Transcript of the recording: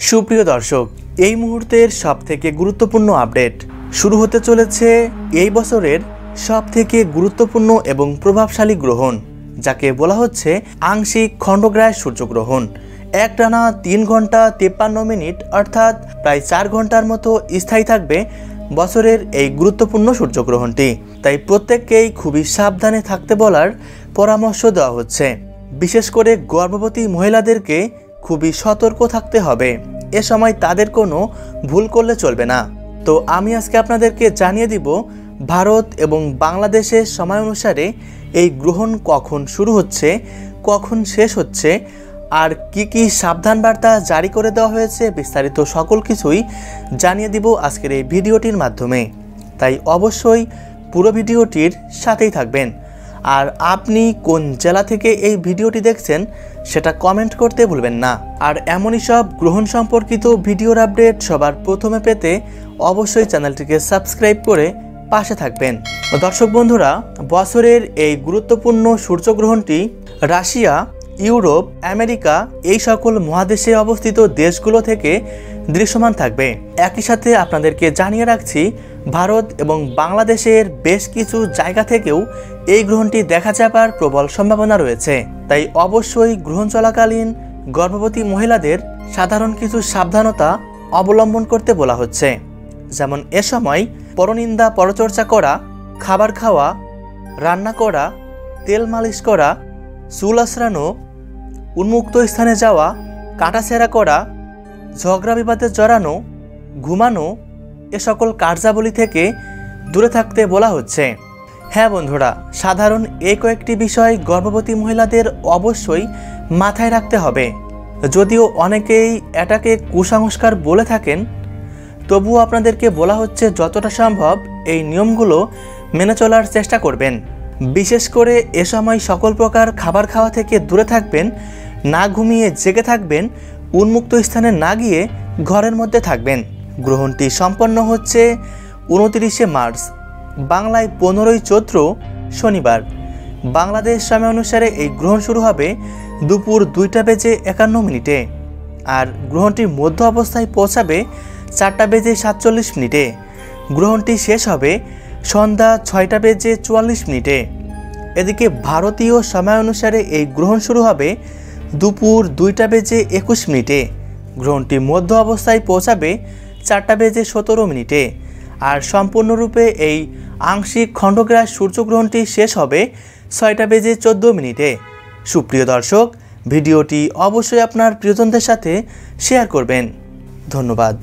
সুপ্রিয় দর্শক, এই মুহূর্তের সবথেকে গুরুত্বপূর্ণ আপডেট শুরু হতে চলেছে এই বছরের সবথেকে গুরুত্বপূর্ণ এবং প্রভাবশালী গ্রহণ, যাকে বলা হচ্ছে আংশিক খণ্ডগ্রাস সূর্যগ্রহণ। একটানা 3 ঘন্টা 53 মিনিট অর্থাৎ প্রায় 4 ঘন্টার মতো স্থায়ী থাকবে বছরের এই গুরুত্বপূর্ণ সূর্যগ্রহণটি। তাই প্রত্যেককেই খুবই সাবধানে থাকতে বলার পরামর্শ দেওয়া হচ্ছে। বিশেষ করে গর্ভবতী মহিলাদেরকে খুবই সতর্ক থাকতে হবে। এ সময় তাদের কোনো ভুল করলে চলবে না। তো আমি আজকে আপনাদেরকে জানিয়ে দিব ভারত এবং বাংলাদেশের সময় অনুসারে এই গ্রহণ কখন শুরু হচ্ছে, কখন শেষ হচ্ছে, আর কি সাবধান বার্তা জারি করে দেওয়া হয়েছে, বিস্তারিত সকল কিছুই জানিয়ে দিব আজকের এই ভিডিওটির মাধ্যমে। তাই অবশ্যই পুরো ভিডিওটির সাথেই থাকবেন। আর আপনি কোন জেলা থেকে এই ভিডিওটি দেখছেন সেটা কমেন্ট করতে ভুলবেন না। আর এমনই সব গ্রহণ সম্পর্কিত ভিডিওর আপডেট সবার প্রথমে পেতে অবশ্যই চ্যানেলটিকে সাবস্ক্রাইব করে পাশে থাকবেন। দর্শক বন্ধুরা, বছরের এই গুরুত্বপূর্ণ সূর্যগ্রহণটি রাশিয়া, ইউরোপ, আমেরিকা এই সকল মহাদেশে অবস্থিত দেশগুলো থেকে দৃশ্যমান থাকবে। একই সাথে আপনাদেরকে জানিয়ে রাখছি, ভারত এবং বাংলাদেশের বেশ কিছু জায়গা থেকেও এই গ্রহণটি দেখা যাবার প্রবল সম্ভাবনা রয়েছে। তাই অবশ্যই গ্রহণ চলাকালীন গর্ভবতী মহিলাদের সাধারণ কিছু সাবধানতা অবলম্বন করতে বলা হচ্ছে। যেমন এ সময় পরনিন্দা পরচর্চা করা, খাবার খাওয়া, রান্না করা, তেল মালিশ করা, চুল আঁচড়ানো, উন্মুক্ত স্থানে যাওয়া, কাটাছেঁড়া করা, ঝগড়া বিবাদে জড়ানো, ঘুমানো এ সকল কার্যাবলী থেকে দূরে থাকতে বলা হচ্ছে। হ্যাঁ বন্ধুরা, সাধারণ এই কয়েকটি বিষয় গর্ভবতী মহিলাদের অবশ্যই মাথায় রাখতে হবে। যদিও অনেকেই এটাকে কুসংস্কার বলে থাকেন, তবুও আপনাদেরকে বলা হচ্ছে যতটা সম্ভব এই নিয়মগুলো মেনে চলার চেষ্টা করবেন। বিশেষ করে এ সময় সকল প্রকার খাবার খাওয়া থেকে দূরে থাকবেন, না ঘুমিয়ে জেগে থাকবেন, উন্মুক্ত স্থানে না গিয়ে ঘরের মধ্যে থাকবেন। গ্রহণটি সম্পন্ন হচ্ছে 29শে মার্চ, বাংলায় 15ই চৈত্র শনিবার। বাংলাদেশ সময় অনুসারে এই গ্রহণ শুরু হবে দুপুর 2:51 আর গ্রহণটি মধ্য অবস্থায় পৌঁছাবে 4:47। গ্রহণটি শেষ হবে সন্ধ্যা 6:44। এদিকে ভারতীয় সময় অনুসারে এই গ্রহণ শুরু হবে দুপুর 2:21। গ্রহণটি মধ্য অবস্থায় পৌঁছাবে 4:17। আর সম্পূর্ণরূপে এই আংশিক খণ্ডগ্রাস সূর্যগ্রহণটি শেষ হবে 6:14। সুপ্রিয় দর্শক, ভিডিওটি অবশ্যই আপনার প্রিয়জনদের সাথে শেয়ার করবেন। ধন্যবাদ।